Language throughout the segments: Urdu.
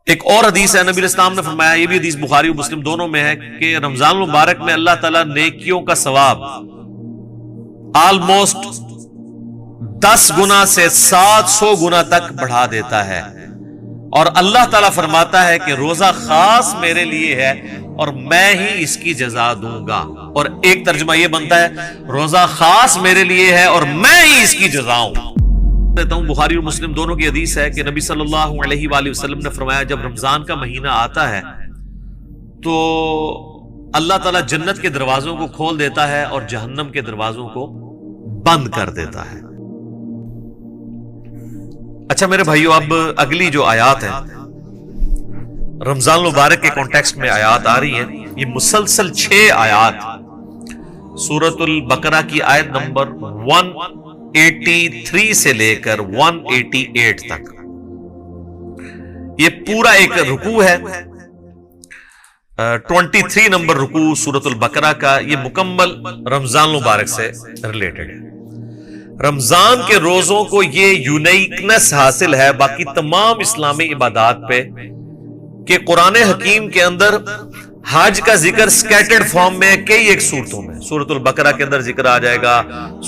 ایک اور حدیث ہے، نبی علیہ السلام نے فرمایا، یہ بھی حدیث بخاری اور مسلم دونوں میں ہے، کہ رمضان المبارک میں اللہ تعالیٰ نیکیوں کا ثواب آلموسٹ 10 گنا سے 700 گنا تک بڑھا دیتا ہے، اور اللہ تعالیٰ فرماتا ہے کہ روزہ خاص میرے لیے ہے اور میں ہی اس کی جزا دوں گا۔ اور ایک ترجمہ یہ بنتا ہے، روزہ خاص میرے لیے ہے اور میں ہی اس کی جزا ہوں۔ دیتا ہوں، بخاری اور مسلم دونوں کی حدیث ہے کہ نبی صلی اللہ علیہ وآلہ وسلم نے فرمایا، جب رمضان کا مہینہ آتا ہے تو اللہ تعالیٰ جنت کے دروازوں کو کھول دیتا ہے اور جہنم کے دروازوں کو بند کر دیتا ہے۔ اچھا میرے بھائیو، اب اگلی جو آیات ہیں رمضان المبارک کے کانٹیکسٹ میں آیات آ رہی ہیں، یہ مسلسل 6 آیات سورۃ البقرہ کی آیت نمبر 183 سے لے کر 188 تک، یہ پورا ایک رکوع ہے۔ 23 نمبر رکوع سورۃ البقرہ کا، یہ مکمل رمضان المبارک سے ریلیٹڈ ہے۔ رمضان کے روزوں کو یہ یونیکنس حاصل ہے باقی تمام اسلامی عبادات پہ کہ قرآن حکیم کے اندر حج کا ذکر سکیٹرڈ فارم میں کئی ایک صورتوں میں، سورۃ البقرہ کے اندر ذکر آ جائے گا،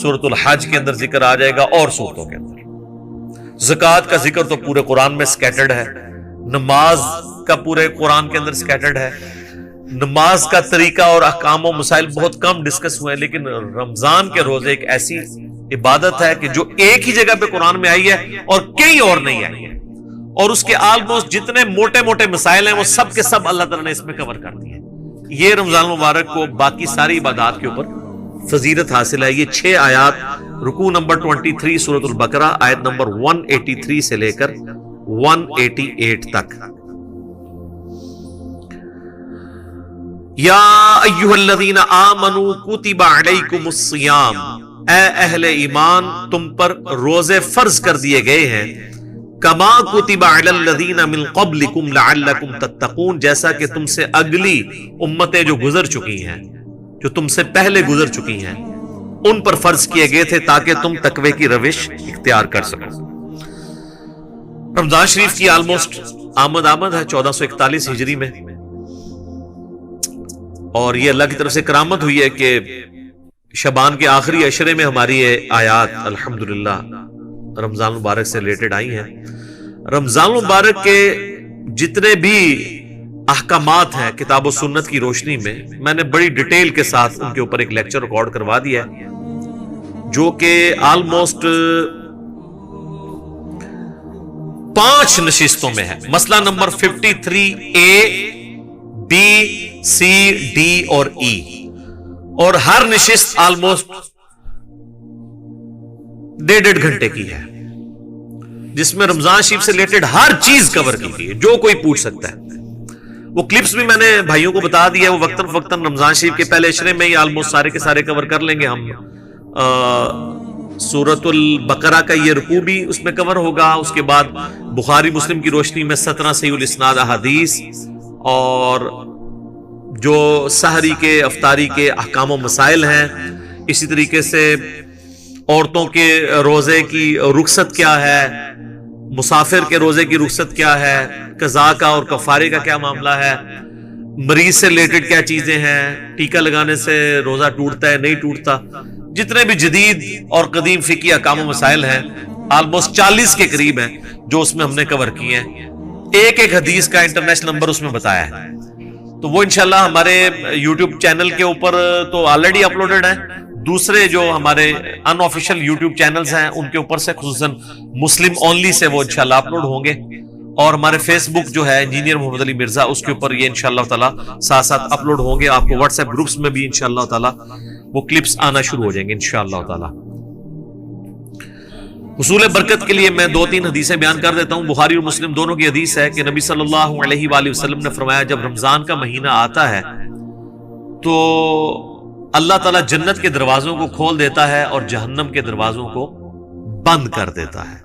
سورۃ الحج کے اندر ذکر آ جائے گا، اور صورتوں کے اندر زکوٰۃ کا ذکر تو پورے قرآن میں سکیٹرڈ ہے، نماز کا پورے قرآن کے اندر سکیٹرڈ ہے، نماز کا طریقہ اور احکام و مسائل بہت کم ڈسکس ہوئے، لیکن رمضان کے روزے ایک ایسی عبادت ہے کہ جو ایک ہی جگہ پہ قرآن میں آئی ہے اور کئی اور نہیں آئی ہے، اور اس کے آلموسٹ جتنے موٹے موٹے مسائل ہیں وہ سب کے سب اللہ تعالیٰ نے اس میں کور کر دیے۔ یہ رمضان مبارک کو باقی ساری عبادات کے اوپر فضیلت حاصل ہے۔ یہ 6 آیات رکوع نمبر 23 سورۃ البقرہ آیت نمبر 183 سے لے کر 188 تک۔ یا ایھا الذین آمنوا کتب علیکم الصیام، اے اہل ایمان تم پر روزے فرض کر دیے گئے ہیں، کما کتب علی الذین من قبلکم لعلکم تتقون، جیسا کہ تم سے اگلی امتیں جو گزر چکی ہیں، جو تم سے پہلے گزر چکی ہیں، ان پر فرض کیے گئے تھے تاکہ تم تقوی کی روش اختیار کر سکو۔ رمضان شریف کی آلموسٹ آمد ہے 1441 ہجری میں، اور یہ اللہ کی طرف سے کرامت ہوئی ہے کہ شعبان کے آخری عشرے میں ہماری یہ آیات الحمدللہ رمضان مبارک سے ریلیٹڈ آئی ہیں۔ رمضان مبارک کے جتنے بھی احکامات ہیں کتاب و سنت کی روشنی میں نے بڑی ڈیٹیل کے ساتھ ان کے اوپر ایک لیکچر ریکارڈ کروا دیا ہے، جو کہ آلموسٹ 5 نشستوں میں ہے۔ مسئلہ number 53A B C D اور E، اور ہر نشست آلموسٹ 1.5 گھنٹے کی ہے، جس میں رمضان شریف سے ریلیٹڈ ہر چیز کور کی گئی ہے جو کوئی پوچھ سکتا ہے۔ وہ کلپس بھی میں نے بھائیوں کو بتا دیا، وہ وقتاً فوقتاً رمضان شریف کے پہلے عشرے میں ہی آلموسٹ سارے کے سارے کور کر لیں گے ہم۔ سورۃ البقرہ کا یہ رکوع بھی اس میں کور ہوگا، اس کے بعد بخاری مسلم کی روشنی میں 17 صحیح الاسناد احادیث، اور جو سحری کے افطاری کے احکام و مسائل ہیں، اسی طریقے سے عورتوں کے روزے کی رخصت کیا ہے، مسافر کے روزے کی رخصت کیا ہے، قضاء کا اور کفارے کا کیا معاملہ ہے، مریض سے ریلیٹڈ کیا چیزیں ہیں، ٹیکہ لگانے سے روزہ ٹوٹتا ہے نہیں ٹوٹتا، جتنے بھی جدید اور قدیم فقہی احکام و مسائل ہیں آلموسٹ 40 کے قریب ہیں جو اس میں ہم نے کور کیے ہیں۔ ایک ایک حدیث کا انٹرنیشنل نمبر اس میں بتایا ہے، تو وہ انشاءاللہ ہمارے یوٹیوب چینل کے اوپر تو آلریڈی اپلوڈڈ ہے، دوسرے جو ہمارے ان آفیشیل یوٹیوب چینلز ہیں ان کے اوپر سے خصوصاً مسلم اونلی سے وہ انشاءاللہ اپلوڈ ہوں گے، اور ہمارے فیس بک جو ہے انجینئر محمد علی مرزا، اس کے اوپر یہ انشاءاللہ تعالی ساتھ ساتھ اپلوڈ ہوں گے۔ آپ کو واٹس ایپ گروپس میں بھی انشاءاللہ تعالی وہ کلپس آنا شروع ہو جائیں گے انشاءاللہ تعالی۔ حصول برکت کے لیے میں 2-3 حدیثیں بیان کر دیتا ہوں۔ بخاری اور مسلم دونوں کی حدیث ہے کہ نبی صلی اللہ علیہ وآلہ وسلم نے فرمایا، جب رمضان کا مہینہ آتا ہے تو اللہ تعالیٰ جنت کے دروازوں کو کھول دیتا ہے اور جہنم کے دروازوں کو بند کر دیتا ہے،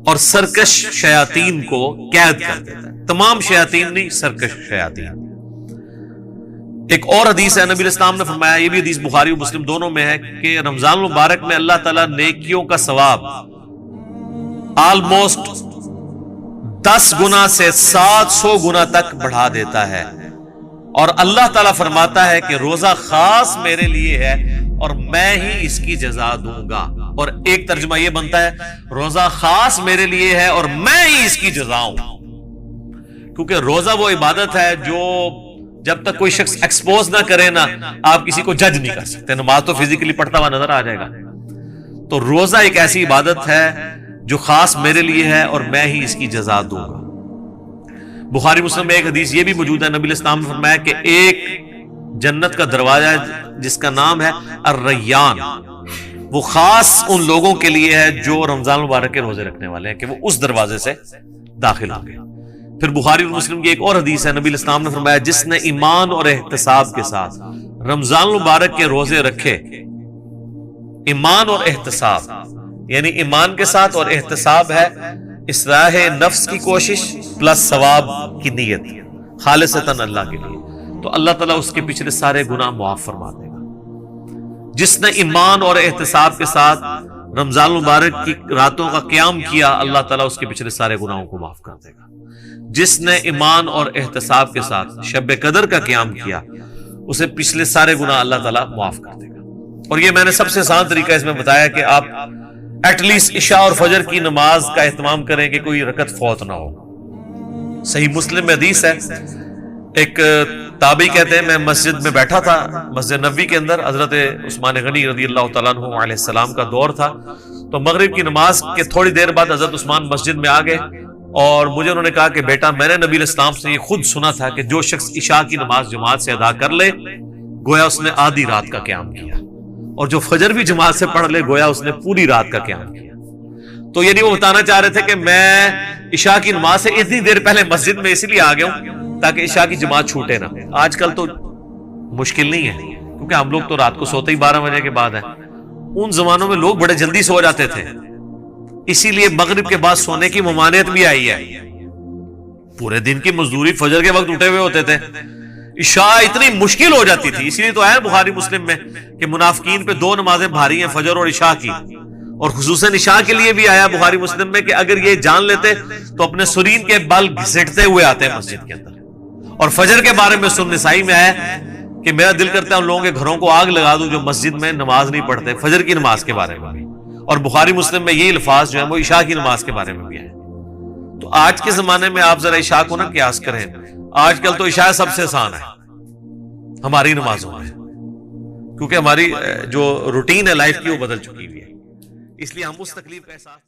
اور سرکش شیاطین کو قید کر دیتا ہے۔ تمام شیاطین نہیں، سرکش شیاطین۔ ایک اور حدیث ہے، نبی علیہ السلام نے فرمایا، یہ بھی حدیث بخاری و مسلم دونوں میں ہے، کہ رمضان مبارک میں اللہ تعالیٰ نیکیوں کا ثواب آلموسٹ 10 گنا سے 700 گنا تک بڑھا دیتا ہے. اور اللہ تعالیٰ فرماتا ہے کہ روزہ خاص میرے لیے ہے اور میں ہی اس کی جزا دوں گا. اور ایک ترجمہ یہ بنتا ہے روزہ خاص میرے لیے ہے اور میں ہی اس کی جزا ہوں. کیونکہ روزہ وہ عبادت ہے جو جب تک کوئی شخص ایکسپوز نہ کرے نا آپ کسی کو جج نہیں کر سکتے. نماز تو فزیکلی پڑھتا ہوا نظر آ جائے گا. تو روزہ ایک ایسی عبادت ہے جو خاص میرے لیے ہے اور میں ہی اس کی جزا دوں گا. بخاری مسلم میں ایک حدیث یہ بھی موجود ہے, نبی علیہ السلام نے فرمایا کہ ایک جنت کا دروازہ جس کا نام ہے الریان, وہ خاص ان لوگوں کے لیے ہے جو رمضان مبارک کے روزے رکھنے والے ہیں کہ وہ اس دروازے سے داخل ہوں گے. پھر بخاری اور مسلم کی ایک اور حدیث ہے, نبی علیہ السلام نے فرمایا جس نے ایمان اور احتساب کے ساتھ رمضان مبارک کے روزے رکھے, ایمان اور احتساب یعنی ایمان کے ساتھ اور احتساب ہے اصلاح نفس کی کوشش پلس ثواب کی نیت خالصتاً اللہ کے لیے, تو اللہ تعالیٰ اس کے پچھلے سارے گناہ معاف فرما دے گا. جس نے ایمان اور احتساب کے ساتھ رمضان مبارک کی راتوں کا قیام کیا اللہ تعالیٰ اس کے پچھلے سارے گناہوں کو معاف کر دے گا. جس نے ایمان اور احتساب کے ساتھ شب قدر کا قیام کیا اسے پچھلے سارے گناہ اللہ تعالیٰ معاف کر دے گا. اور یہ میں نے سب سے آسان طریقہ اس میں بتایا کہ آپ ایٹ لیسٹ عشاء اور فجر کی نماز کا اہتمام کریں کہ کوئی رکعت فوت نہ ہو. صحیح مسلم میں حدیث ہے, ایک تابعی کہتے ہیں میں مسجد میں بیٹھا تھا, مسجد نبوی کے اندر حضرت عثمان غنی رضی اللہ تعالیٰ عنہ علیہ السلام کا دور تھا. تو مغرب کی نماز کے تھوڑی دیر بعد حضرت عثمان مسجد میں آ گئے اور مجھے انہوں نے کہا کہ بیٹا میں نے نبی علیہ السلام سے یہ خود سنا تھا کہ جو شخص عشاء کی نماز جماعت سے ادا کر لے گویا اس نے آدھی رات کا قیام کیا, اور جو فجر بھی جماعت سے پڑھ لے گویا اس نے پوری رات کا قیام کیا. تو یعنی وہ بتانا چاہ رہے تھے کہ میں عشاء کی نماز سے اتنی دیر پہلے مسجد میں اس لیے آ گیا ہوں تاکہ عشاء کی جماعت چھوٹے نہ. آج کل تو مشکل نہیں ہے کیونکہ ہم لوگ تو رات کو سوتے ہی 12 بجے کے بعد ہیں. ان زمانوں میں لوگ بڑے جلدی سو جاتے تھے, اسی لیے مغرب کے بعد سونے کی ممانعت بھی آئی ہے. پورے دن کی مزدوری فجر کے وقت اٹھے ہوئے ہوتے تھے, عشاء اتنی مشکل ہو جاتی تھی. اسی لیے تو ہے بخاری مسلم میں کہ منافقین پہ 2 نمازیں بھاری ہیں, فجر اور عشاء کی, اور خصوصاً عشاء کے لیے بھی آیا بخاری مسلم میں کہ اگر یہ جان لیتے تو اپنے سرین کے بال گھسیٹتے ہوئے آتے ہیں مسجد کے اندر. اور فجر کے بارے میں سنن نسائی میں آیا کہ میرا دل کرتا ہے ان لوگوں کے گھروں کو آگ لگا دوں جو مسجد میں نماز نہیں پڑھتے, فجر کی نماز کے بارے میں بھی. اور بخاری مسلم میں یہ الفاظ جو ہیں وہ عشاء کی نماز کے بارے میں بھی ہیں. تو آج کے زمانے میں آپ ذرا عشاء کو نہ قیاس کریں, آج کل تو عشاء سب سے آسان ہے ہماری نمازوں میں, کیونکہ ہماری جو روٹین ہے لائف کی وہ بدل چکی ہوئی ہے, اس لیے ہم اس تکلیف کا احساس